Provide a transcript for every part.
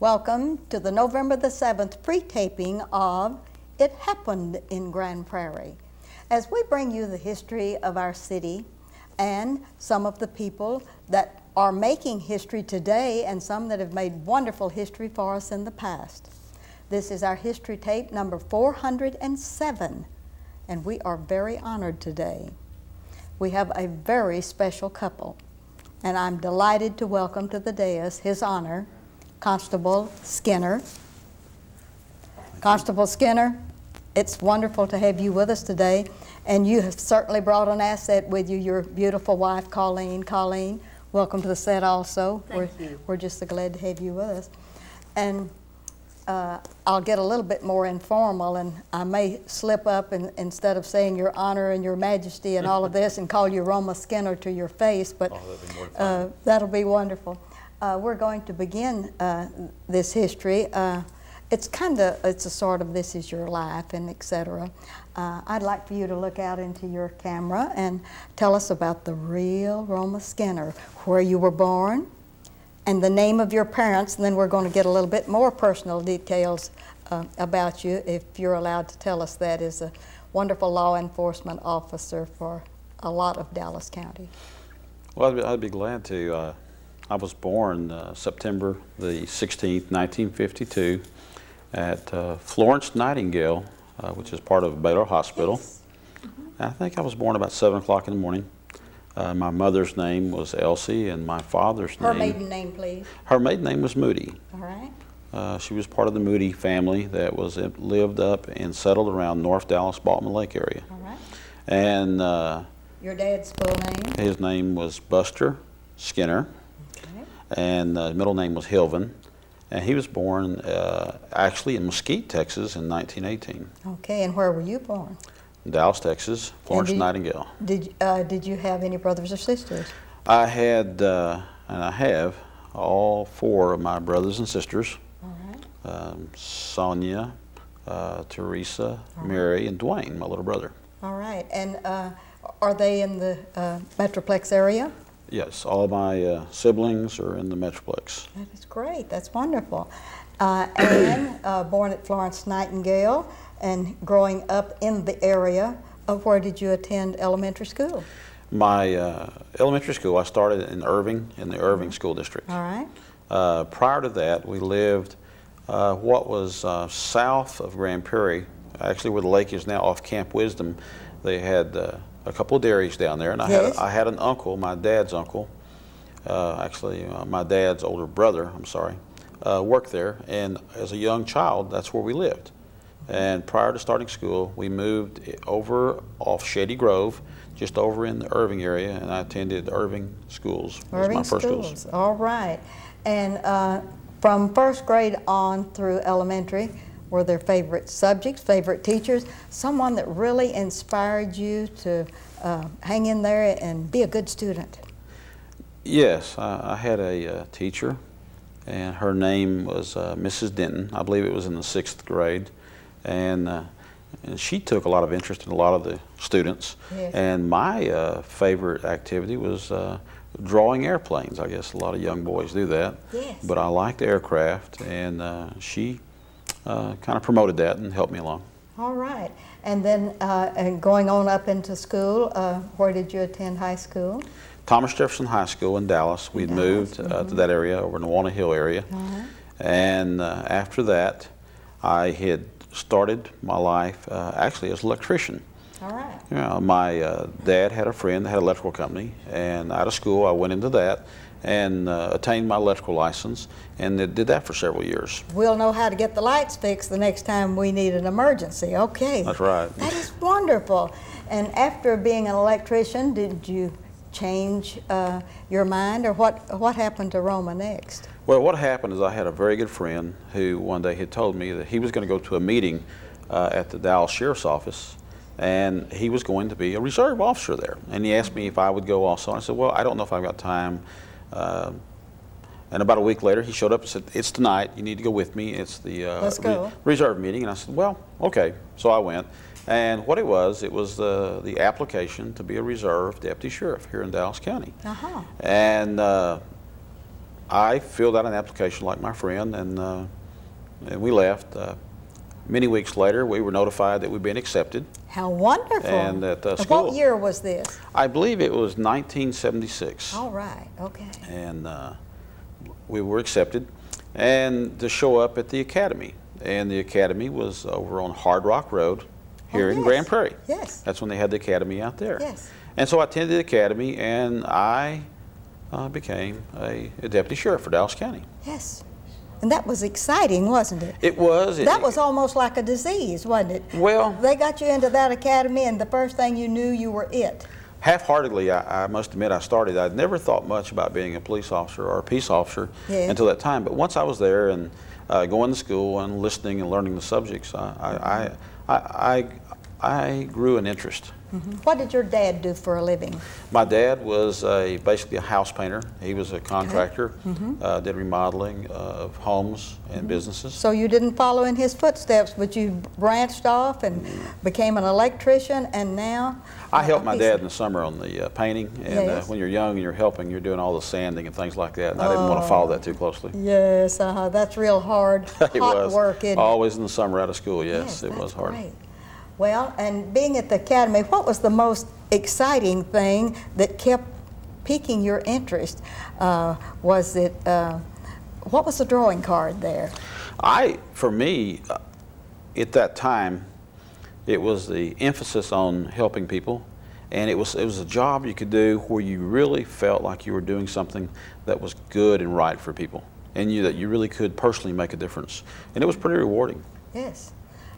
Welcome to the November the 7th pre-taping of It Happened in Grand Prairie. As we bring you the history of our city and some of the people that are making history today and some that have made wonderful history for us in the past. This is our history tape number 407, and we are very honored today. We have a very special couple, and I'm delighted to welcome to the dais His Honor, Constable Skinner. Constable Skinner, it's wonderful to have you with us today, and you have certainly brought an asset with you, your beautiful wife, Colleen. Colleen, welcome to the set also. Thank you. We're just so glad to have you with us. And I'll get a little bit more informal, and I may slip up and instead of saying Your Honor and Your Majesty and all of this and call you Roma Skinner to your face, but that'll be wonderful. We're going to begin this history. It's a sort of this is your life and etc. I'd like for you to look out into your camera and tell us about the real Roma Skinner, where you were born, and the name of your parents, and then we're going to get a little bit more personal details about you, if you're allowed to tell us that, as a wonderful law enforcement officer for a lot of Dallas County. Well, I'd be glad to. I was born September the 16th, 1952, at Florence Nightingale, which is part of Baylor Hospital. Yes. I think I was born about 7 o'clock in the morning. My mother's name was Elsie, and my father's Her name... maiden name, please. Her maiden name was Moody. All right. She was part of the Moody family that lived up and settled around North Dallas, Baltimore Lake area. All right. And Your dad's full name? his name was Buster Skinner. And middle name was Hilvin, and he was born actually in Mesquite, Texas in 1918. Okay, and where were you born? In Dallas, Texas, Florence Nightingale. Did you have any brothers or sisters? I had, and I have, all four of my brothers and sisters. All right. Sonia, Teresa, Mary, and Dwayne, my little brother. All right, and are they in the Metroplex area? Yes, all my siblings are in the Metroplex. That is great. That's wonderful. And born at Florence Nightingale and growing up in the area, where did you attend elementary school? My elementary school, I started in Irving, in the Irving School District. All right. Prior to that, we lived what was south of Grand Prairie, actually where the lake is now, off Camp Wisdom. They had a couple of dairies down there, and I had an uncle, my dad's uncle, actually my dad's older brother, I'm sorry, worked there, and as a young child, that's where we lived. And prior to starting school, we moved over off Shady Grove, just over in the Irving area, and I attended Irving schools. Irving schools, all right. And from first grade on through elementary, were there favorite subjects, favorite teachers, someone that really inspired you to hang in there and be a good student? Yes, I had a teacher, and her name was Mrs. Denton. I believe it was in the 6th grade, and she took a lot of interest in a lot of the students. Yes. And my favorite activity was drawing airplanes. I guess a lot of young boys do that. Yes. But I liked aircraft, and she kind of promoted that and helped me along. All right. And then and going on up into school, where did you attend high school? Thomas Jefferson High School in Dallas. We'd moved to that area, over in the Walnut Hill area. And after that, I had started my life actually as an electrician. All right. You know, my dad had a friend that had an electrical company, and out of school I went into that and attained my electrical license, and did that for several years. We'll know how to get the lights fixed the next time we need an emergency. Okay. That's right. That is wonderful. And after being an electrician, did you change your mind, or what happened to Roma next? Well, what happened is I had a very good friend who one day had told me that he was going to go to a meeting at the Dallas Sheriff's Office, and he was going to be a reserve officer there. And he asked me if I would go also. And I said, well, I don't know if I've got time. And about a week later, he showed up and said, it's tonight, you need to go with me. It's the reserve meeting. And I said, well, okay. So I went. And what it was the application to be a reserve deputy sheriff here in Dallas County. And I filled out an application like my friend, and we left. Many weeks later, we were notified that we'd been accepted. How wonderful. And at school. What year was this? I believe it was 1976. All right, okay. And we were accepted, and to show up at the academy. And the academy was over on Hard Rock Road here in Grand Prairie. Yes. That's when they had the academy out there. Yes. And so I attended the academy, and I became a deputy sheriff for Dallas County. Yes. And that was exciting, wasn't it? It was. That was almost like a disease, wasn't it? Well, they got you into that academy, and the first thing you knew, you were it. Half-heartedly, I must admit, I'd never thought much about being a police officer or a peace officer until that time. But once I was there and going to school and listening and learning the subjects, I grew an interest. Mm-hmm. What did your dad do for a living? My dad was basically a house painter. He was a contractor, did remodeling of homes and businesses. So you didn't follow in his footsteps, but you branched off and became an electrician, and now? I helped my dad in the summer on the painting, and when you're young and you're helping, you're doing all the sanding and things like that, and I didn't want to follow that too closely. Yes, that's real hard, hot work. Always in the summer out of school, yes, it was hard. Great. Well, and being at the academy, what was the most exciting thing that kept piquing your interest? Was it, what was the drawing card there? For me, at that time, it was the emphasis on helping people, and it was a job you could do where you really felt like you were doing something that was good and right for people, and that you really could personally make a difference, and it was pretty rewarding. Yes.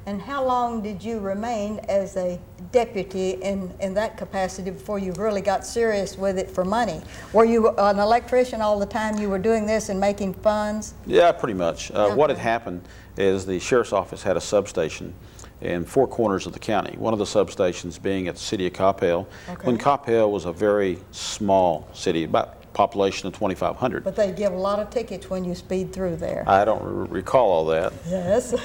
And how long did you remain as a deputy in that capacity before you really got serious with it for money? Were you an electrician all the time you were doing this and making funds? Yeah, pretty much. What had happened is the sheriff's office had a substation in 4 corners of the county, one of the substations being at the city of Coppell, when Coppell was a very small city, about population of 2,500. But they give a lot of tickets when you speed through there. I don't recall all that. Yes.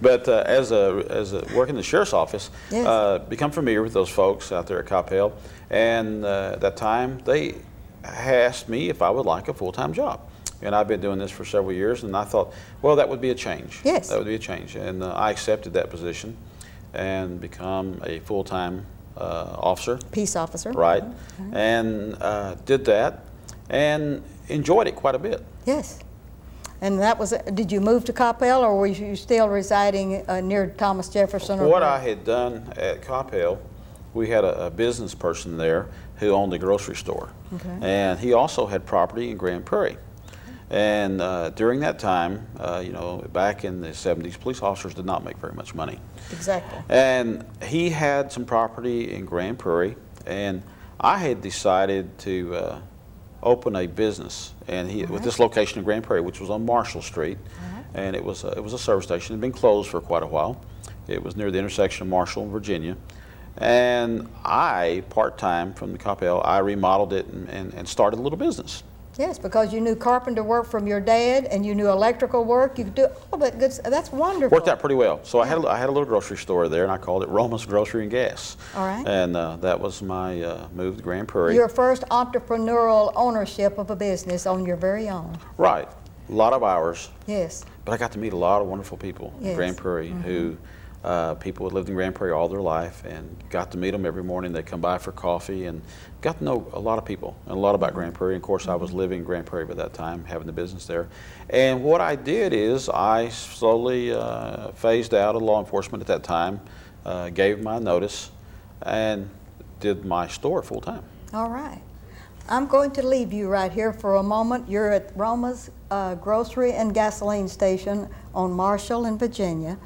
But as a working in the sheriff's office, become familiar with those folks out there at Coppell, and at that time they asked me if I would like a full-time job. And I've been doing this for several years, and I thought, well, that would be a change. Yes. That would be a change. And I accepted that position and become a full-time officer. Peace officer. Right. And did that and enjoyed it quite a bit. Yes. And that was, did you move to Coppell, or were you still residing near Thomas Jefferson? What I had done at Coppell, we had a business person there who owned a grocery store. And he also had property in Grand Prairie. And during that time, you know, back in the 70s, police officers did not make very much money. Exactly. And he had some property in Grand Prairie, and I had decided to open a business, and with this location in Grand Prairie, which was on Marshall Street, and it was a service station. It had been closed for quite a while. It was near the intersection of Marshall and Virginia, and I, part-time from the Coppell, I remodeled it and started a little business. Yes, because you knew carpenter work from your dad, and you knew electrical work. You could do all that good stuff. That's wonderful. Worked out pretty well. So I had a little grocery store there, and I called it Roma's Grocery and Gas. All right. And that was my move to Grand Prairie. Your first entrepreneurial ownership of a business on your very own. Right. A lot of hours. Yes. But I got to meet a lot of wonderful people in Grand Prairie who people had lived in Grand Prairie all their life, and got to meet them every morning. They'd come by for coffee, and got to know a lot of people and a lot about Grand Prairie. And of course, I was living in Grand Prairie by that time, having the business there. And what I did is I slowly phased out of law enforcement at that time, gave my notice, and did my store full time. All right. I'm going to leave you right here for a moment. You're at Roma's Grocery and Gasoline Station on Marshall in Virginia.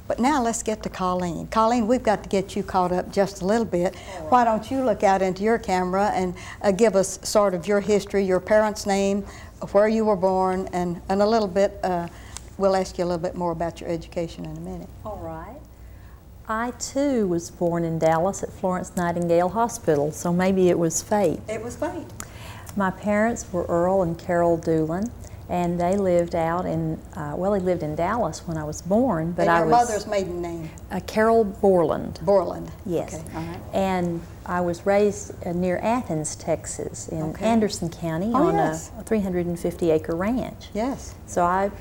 But now let's get to Colleen. Colleen, we've got to get you caught up just a little bit. Why don't you look out into your camera and give us sort of your history, your parents' name, where you were born, and a little bit, we'll ask you a little bit more about your education in a minute. All right. I, too, was born in Dallas at Florence Nightingale Hospital, so maybe it was fate. It was fate. My parents were Earl and Carol Doolin, and they lived out in, well, they lived in Dallas when I was born, but and I your was... mother's maiden name? Carol Borland. Borland. Yes. Okay. All right. And I was raised near Athens, Texas, in Anderson County on a 350-acre ranch. Yes. So I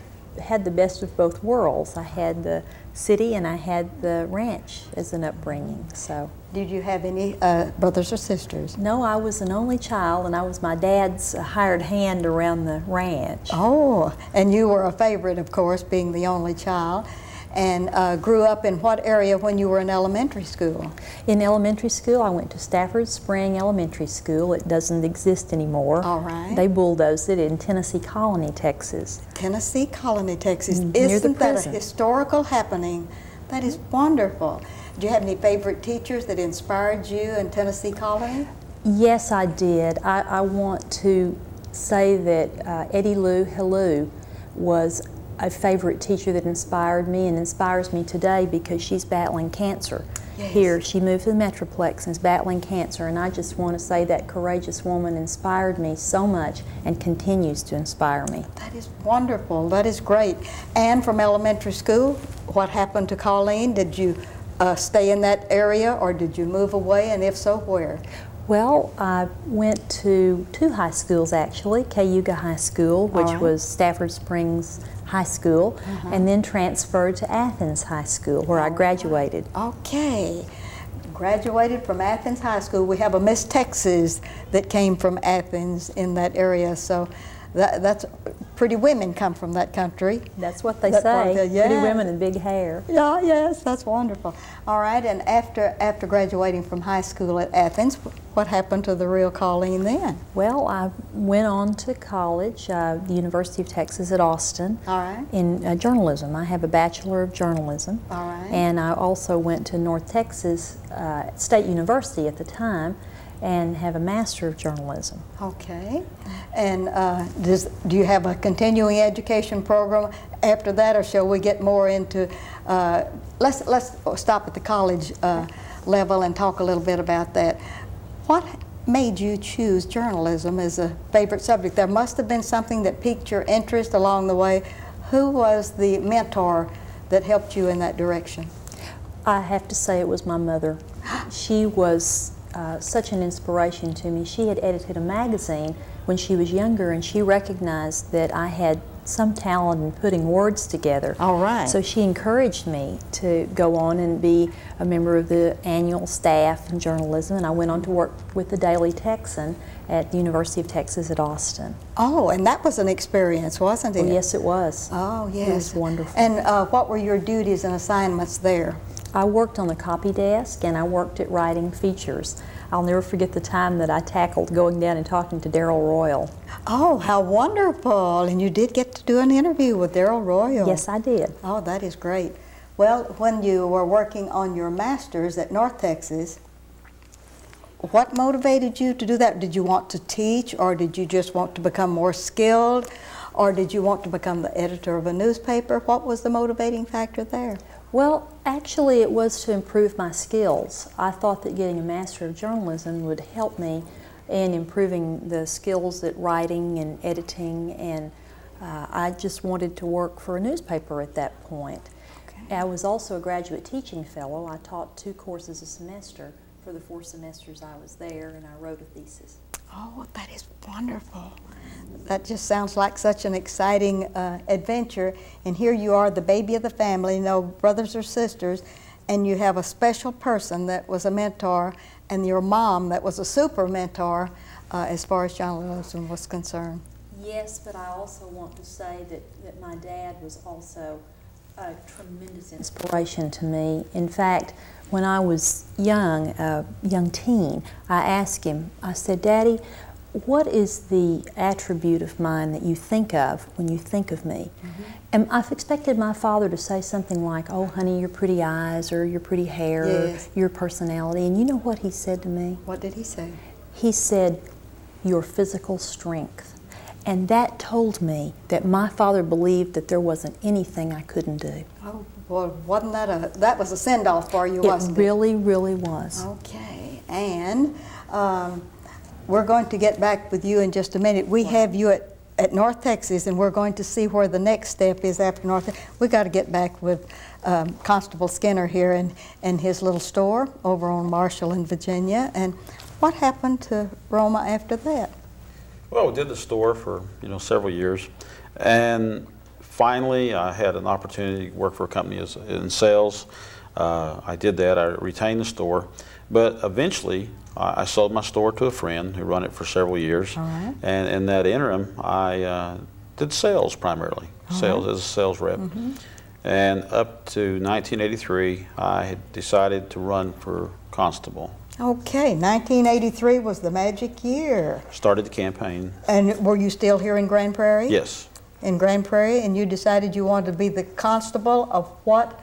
had the best of both worlds. I had the city and I had the ranch as an upbringing. So. Did you have any brothers or sisters? No, I was an only child, and I was my dad's hired hand around the ranch. Oh, and you were a favorite, of course, being the only child. And grew up in what area when you were in elementary school? In elementary school, I went to Stafford Spring Elementary School. It doesn't exist anymore. All right. They bulldozed it in Tennessee Colony, Texas. Tennessee Colony, Texas. Near the Isn't that a prison. historical happening? That is wonderful. Do you have any favorite teachers that inspired you in Tennessee Colony? Yes, I did. I want to say that Eddie Lou Helou was a favorite teacher that inspired me and inspires me today because she's battling cancer. Yes. Here, she moved to the Metroplex and is battling cancer, and I just want to say that courageous woman inspired me so much and continues to inspire me. That is wonderful. That is great. And from elementary school, what happened to Colleen? Did you stay in that area, or did you move away, and if so, where? Well, I went to two high schools actually, Cayuga High School, which was Stafford Springs High School, and then transferred to Athens High School, where I graduated. Okay. Graduated from Athens High School. We have a Miss Texas that came from Athens in that area, so that's pretty women come from that country. That's what they say. Pretty women and big hair. Yeah, yes, that's wonderful. All right, and after graduating from high school at Athens, what happened to the real Colleen then? Well, I went on to college, the University of Texas at Austin, All right. in journalism. I have a Bachelor of Journalism. All right. And I also went to North Texas State University at the time and have a Master of Journalism. Okay. And do you have a continuing education program after that, or shall we get more into, let's stop at the college level and talk a little bit about that. What made you choose journalism as a favorite subject? There must have been something that piqued your interest along the way. Who was the mentor that helped you in that direction? I have to say it was my mother. She was such an inspiration to me. She had edited a magazine when she was younger, and she recognized that I had some talent in putting words together. All right. So she encouraged me to go on and be a member of the annual staff in journalism, and I went on to work with the Daily Texan at the University of Texas at Austin. Oh, and that was an experience, wasn't it? Well, yes, it was. Oh, yes. It was wonderful. And what were your duties and assignments there? I worked on the copy desk, and I worked at writing features. I'll never forget the time that I tackled going down and talking to Darrell Royal. Oh, how wonderful. And you did get to do an interview with Darrell Royal. Yes, I did. Oh, that is great. Well, when you were working on your master's at North Texas, what motivated you to do that? Did you want to teach, or did you just want to become more skilled, or did you want to become the editor of a newspaper? What was the motivating factor there? Well, actually it was to improve my skills. I thought that getting a Master of Journalism would help me in improving the skills at writing and editing, and I just wanted to work for a newspaper at that point. Okay. I was also a graduate teaching fellow. I taught 2 courses a semester for the 4 semesters I was there, and I wrote a thesis. Oh, that is wonderful. That just sounds like such an exciting adventure. And here you are, the baby of the family, no brothers or sisters, and you have a special person that was a mentor, and your mom that was a super mentor as far as journalism was concerned. Yes, but I also want to say that my dad was also a tremendous inspiration to me. In fact, when I was young, a young teen, I asked him, I said, Daddy, what is the attribute of mine that you think of when you think of me? Mm-hmm. And I've expected my father to say something like, oh, honey, your pretty eyes, or your pretty hair, yes, or your personality. And you know what he said to me? What did he say? He said, your physical strength. And that told me that my father believed that there wasn't anything I couldn't do. Oh, well, wasn't that was a send-off for you, wasn't it? It really, really was. Okay, and we're going to get back with you in just a minute. We have you at at North Texas, and we're going to see where the next step is after North. We got to get back with Constable Skinner here and his little store over on Marshall in Virginia. And what happened to Roma after that? Well, we did the store for several years, and finally I had an opportunity to work for a company in sales. I did that. I retained the store, but eventually I sold my store to a friend who ran it for several years. All right. And in that interim, I did sales primarily, sales as a sales rep. And up to 1983, I had decided to run for constable. Okay, 1983 was the magic year. Started the campaign. And were you still here in Grand Prairie? Yes. In Grand Prairie, and you decided you wanted to be the constable of what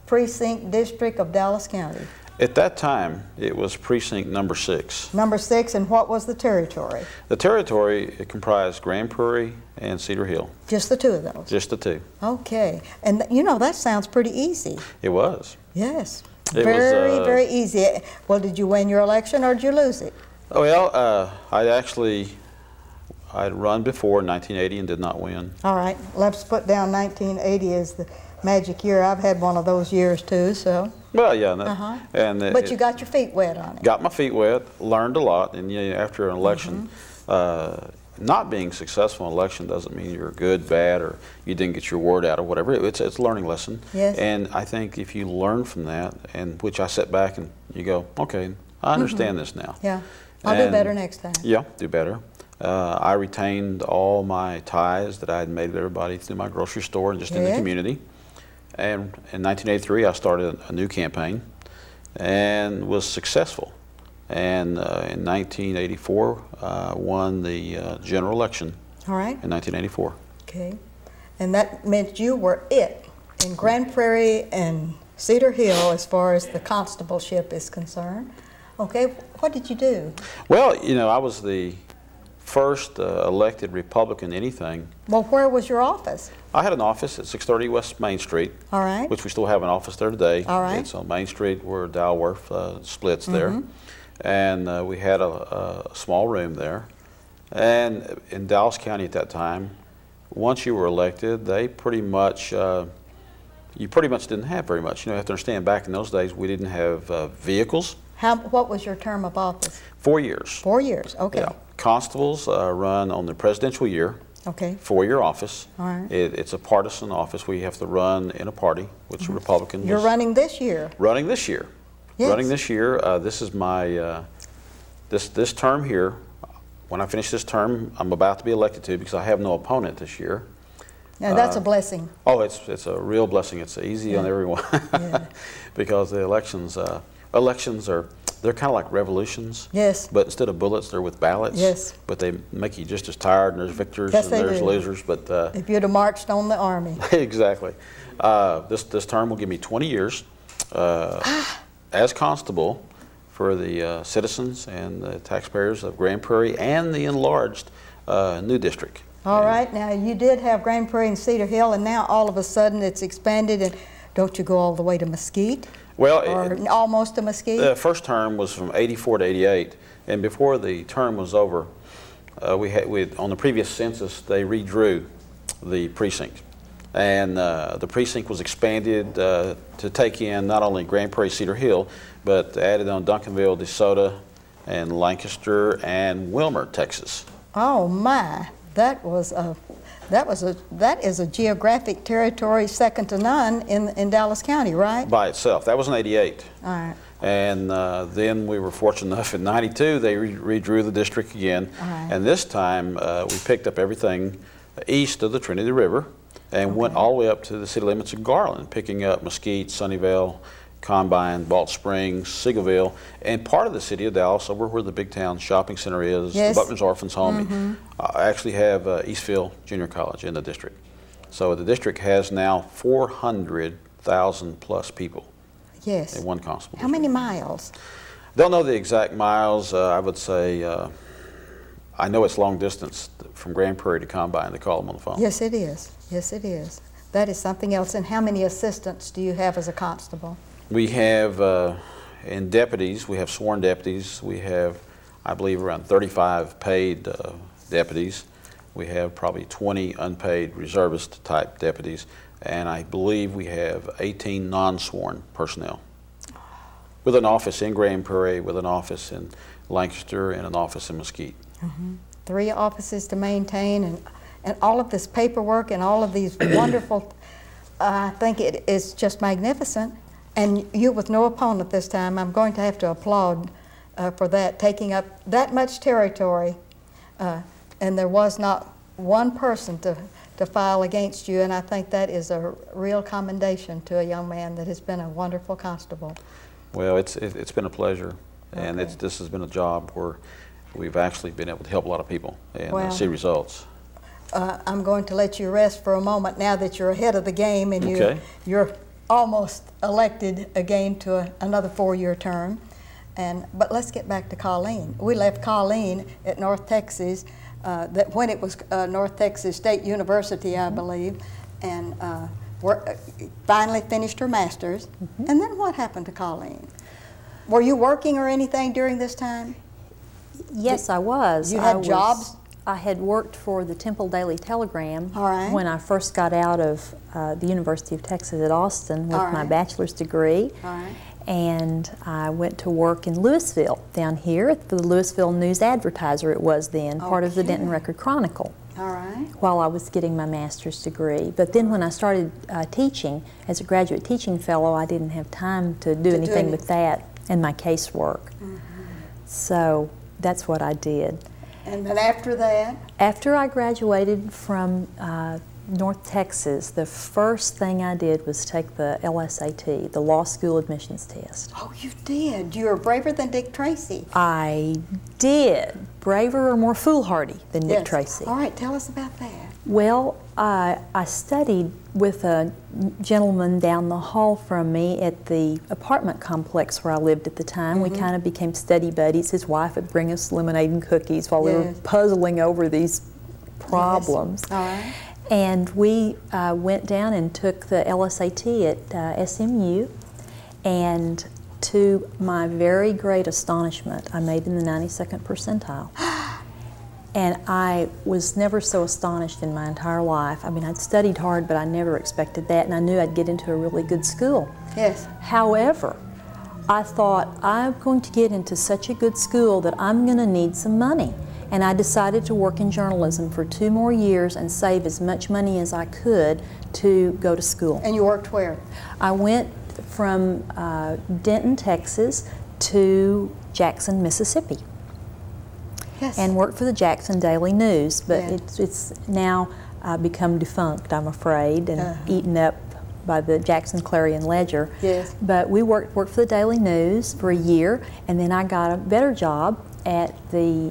precinct district of Dallas County? At that time, it was precinct number 6. Number 6, and what was the territory? The territory, it comprised Grand Prairie and Cedar Hill. Just the 2 of those? Just the 2. Okay, and that sounds pretty easy. It was. Yes, It very, was, very easy. Well, did you win your election or did you lose it? Well, I'd run before in 1980 and did not win. All right, let's put down 1980 as the magic year. I've had one of those years too, so. Well, yeah, But you got your feet wet on it. Got my feet wet, learned a lot, and after an election, not being successful in an election doesn't mean you're good, bad, or you didn't get your word out or whatever. It's a learning lesson. Yes. And I think if you learn from that, and which I sit back and you go, okay, I understand this now. Yeah, I'll do better next time. Yeah, do better. I retained all my ties that I had made with everybody through my grocery store and just in the community. And in 1983, I started a new campaign and was successful. And in 1984, won the general election. All right. In 1984. Okay. And that meant you were it in Grand Prairie and Cedar Hill as far as the constableship is concerned. Okay, what did you do? Well, I was the first elected Republican anything. Well, where was your office? I had an office at 630 West Main Street. All right. Which we still have an office there today. All right. It's on Main Street where Dalworth splits there. And we had a small room there. And in Dallas County at that time, once you were elected, they pretty much, you pretty much didn't have very much. You have to understand, back in those days, we didn't have vehicles. What was your term of office? 4 years. 4 years, okay. Yeah. Constables run on the presidential year. Okay. 4-year office. All right. It's a partisan office where you have to run in a party, which the Republicans. You're running this year. Running this year. Yes. Running this year. This is my this term here. When I finish this term, I'm about to be elected to because I have no opponent this year. Now that's a blessing. Oh, it's a real blessing. It's easy on everyone because the elections they're kind of like revolutions. Yes. But instead of bullets, they're with ballots. Yes. But they make you just as tired, and there's victors Yes, and they there's do. losers. But If you'd have marched on the army. exactly. This term will give me 20 years as constable for the citizens and the taxpayers of Grand Prairie and the enlarged new district. All right. Now you did have Grand Prairie and Cedar Hill, and now all of a sudden it's expanded. And don't you go all the way to Mesquite? Well, or almost to Mesquite? The first term was from 84 to 88, and before the term was over, on the previous census they redrew the precinct, and the precinct was expanded to take in not only Grand Prairie, Cedar Hill, but added on Duncanville, DeSoto, and Lancaster and Wilmer, Texas. Oh my, that is a geographic territory second to none in Dallas County, right? By itself. That was in 88. All right. And then we were fortunate enough in 92 they redrew the district again. Right. And this time we picked up everything east of the Trinity River and went all the way up to the city limits of Garland, picking up Mesquite, Sunnyvale, Combine, Balch Springs, Sigleville, and part of the city of Dallas, over where the big town shopping center is, Yes. the Buckner's Orphans Home. I actually have Eastville Junior College in the district. So the district has now 400,000 plus people. Yes. In one constable. How many miles? Don't know the exact miles. I would say, I know it's long distance from Grand Prairie to Combine. They call them on the phone. Yes, it is. Yes, it is. That is something else. And how many assistants do you have as a constable? We have, in deputies, we have sworn deputies. We have, I believe, around 35 paid deputies. We have probably 20 unpaid reservist type deputies, and I believe we have 18 non-sworn personnel, with an office in Grand Prairie, with an office in Lancaster, and an office in Mesquite. 3 offices to maintain, and all of this paperwork and all of these wonderful, I think it is just magnificent. And you with no opponent this time, I'm going to have to applaud for that, taking up that much territory, and there was not one person to file against you, and I think that is a real commendation to a young man that has been a wonderful constable. Well, it's been a pleasure, and Okay. this has been a job where we've actually been able to help a lot of people and Well, see results. I'm going to let you rest for a moment now that you're ahead of the game and Okay. you're almost elected again to another 4-year term. But let's get back to Colleen. We left Colleen at North Texas, that when it was North Texas State University, I believe, and finally finished her master's. And then what happened to Colleen? Were you working or anything during this time? Yes, I was. You had jobs? I had worked for the Temple Daily Telegram All right. when I first got out of the University of Texas at Austin with All my right. bachelor's degree. All right. And I went to work in Louisville, down here at the Louisville News Advertiser it was then, part of the Okay. Denton Record Chronicle, All right. while I was getting my master's degree. But then when I started teaching, as a graduate teaching fellow, I didn't have time to do anything with that and my casework. So that's what I did. And then after that? After I graduated from North Texas, the first thing I did was take the LSAT, the Law School Admissions Test. Oh, you did. You were braver than Dick Tracy. I did. Braver or more foolhardy than Dick Yes. Tracy. All right, tell us about that. Well, I studied with a gentleman down the hall from me at the apartment complex where I lived at the time. We kind of became study buddies. His wife would bring us lemonade and cookies while we were Yes. puzzling over these problems. Yes. All right. And we went down and took the LSAT at SMU, and to my very great astonishment, I made in the 92nd percentile. And I was never so astonished in my entire life. I mean, I'd studied hard, but I never expected that, and I knew I'd get into a really good school. Yes. However, I thought, I'm going to get into such a good school that I'm going to need some money. And I decided to work in journalism for 2 more years and save as much money as I could to go to school. And you worked where? I went from Denton, Texas to Jackson, Mississippi, Yes. and worked for the Jackson Daily News, but Yeah. it's now become defunct, I'm afraid, and eaten up by the Jackson Clarion Ledger. Yes. But we worked for the Daily News for a year, and then I got a better job at the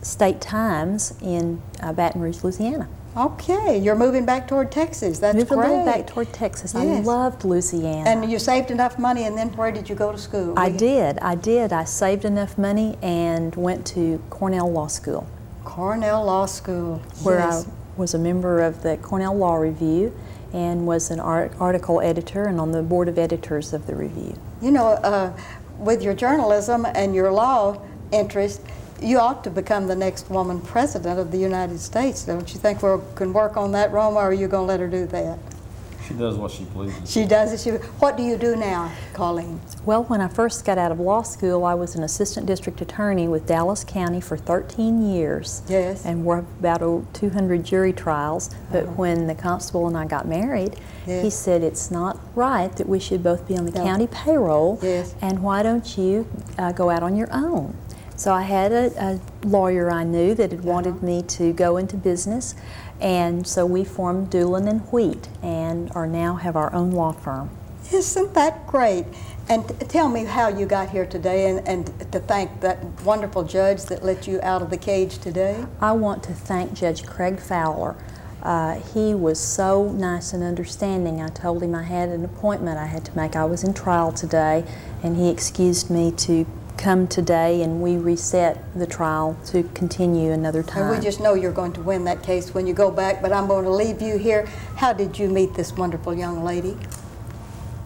State Times in Baton Rouge, Louisiana. Okay, you're moving back toward Texas. That's Moved a great. little back toward Texas. I Yes. loved Louisiana. And you saved enough money, and then where did you go to school? I did. I saved enough money and went to Cornell Law School, Cornell Law School. where Yes. I was a member of the Cornell Law Review and was an article editor and on the board of editors of the review. You know, with your journalism and your law interest, you ought to become the next woman president of the United States. Don't you think we can work on that, Roma, or are you going to let her do that? She does what she pleases. She does it. What do you do now, Colleen? Well, when I first got out of law school, I was an assistant district attorney with Dallas County for 13 years. Yes. And worked about 200 jury trials. But when the constable and I got married, Yes. he said it's not right that we should both be on the No. county payroll. Yes. And why don't you go out on your own? So I had a lawyer I knew that had wanted me to go into business, and so we formed Doolin and Wheat and are now have our own law firm. Isn't that great? And tell me how you got here today, and to thank that wonderful judge that let you out of the cage today. I want to thank Judge Craig Fowler. He was so nice and understanding. I told him I had an appointment I had to make. I was in trial today, and he excused me to come today, and we reset the trial to continue another time. And we just know you're going to win that case when you go back, but I'm going to leave you here. How did you meet this wonderful young lady?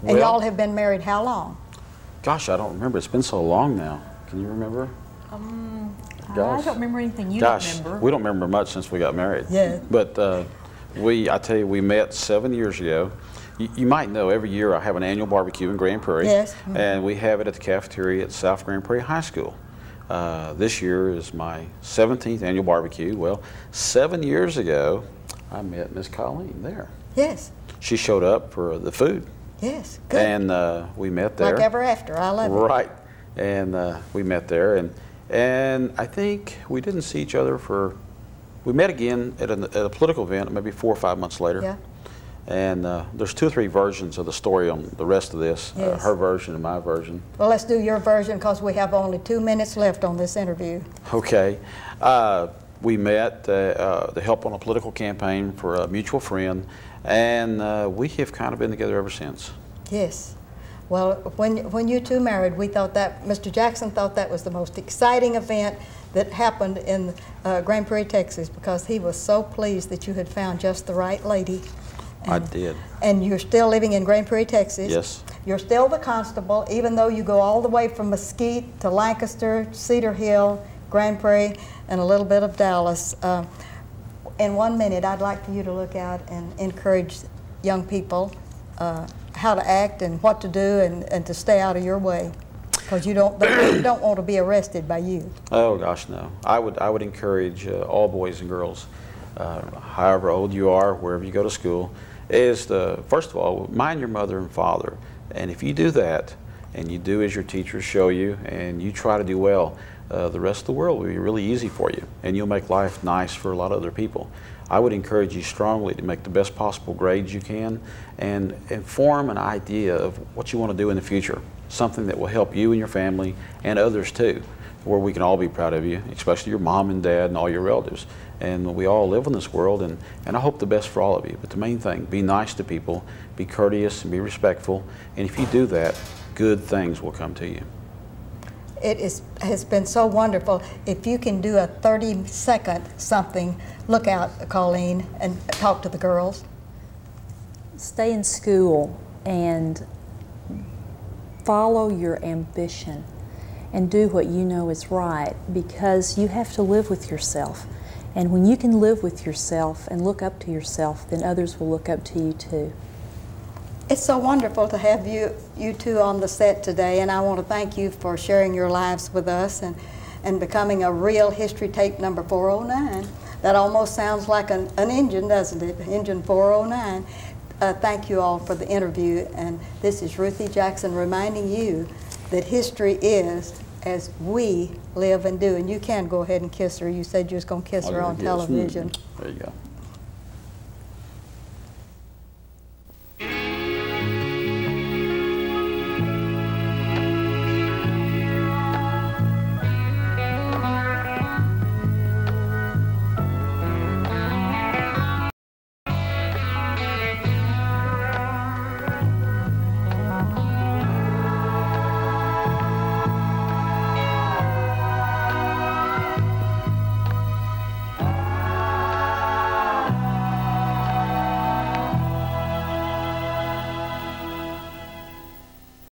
And Well- y'all have been married how long? Gosh, I don't remember. It's been so long now. Can you remember? I don't remember anything you don't remember. We don't remember much since we got married. Yeah. But I tell you, we met 7 years ago. You might know every year I have an annual barbecue in Grand Prairie. Yes. And we have it at the cafeteria at South Grand Prairie High School. This year is my 17th annual barbecue. Well, 7 years ago, I met Miss Colleen there. Yes. She showed up for the food. Yes, good. And we met there. Like ever after, I love it. Right. And we met there, and I think we didn't see each other we met again at a political event maybe 4 or 5 months later. Yeah. And there's 2 or 3 versions of the story on the rest of this, Yes. her version and my version. Well, let's do your version because we have only 2 minutes left on this interview. Okay. We met to help on a political campaign for a mutual friend, and we have kind of been together ever since. Yes. Well, when you two married, we thought that, Mr. Jackson thought that was the most exciting event that happened in Grand Prairie, Texas, because he was so pleased that you had found just the right lady. I did. And you're still living in Grand Prairie, Texas. Yes. You're still the constable, even though you go all the way from Mesquite to Lancaster, Cedar Hill, Grand Prairie, and a little bit of Dallas. In 1 minute, I'd like for you to look out and encourage young people how to act and what to do and to stay out of your way, because they don't want to be arrested by you. Oh gosh, no. I would encourage all boys and girls, however old you are, wherever you go to school, is first of all, mind your mother and father. And if you do that, and you do as your teachers show you, and you try to do well, the rest of the world will be really easy for you, and you'll make life nice for a lot of other people. I would encourage you strongly to make the best possible grades you can and form an idea of what you want to do in the future, something that will help you and your family and others too, where we can all be proud of you, especially your mom and dad and all your relatives. And we all live in this world, and I hope the best for all of you. But the main thing, be nice to people, be courteous and be respectful, and if you do that, good things will come to you. It has been so wonderful. If you can do a 30-second something, look out, Colleen, and talk to the girls. Stay in school and follow your ambition and do what you know is right, because you have to live with yourself. And when you can live with yourself and look up to yourself, then others will look up to you too. It's so wonderful to have you two on the set today, and I want to thank you for sharing your lives with us and becoming a real history tape number 409. That almost sounds like an engine, doesn't it? Engine 409. Thank you all for the interview, and this is Ruthie Jackson reminding you that history is as we live and do. And you can go ahead and kiss her. You said you was going to kiss her on television. There you go.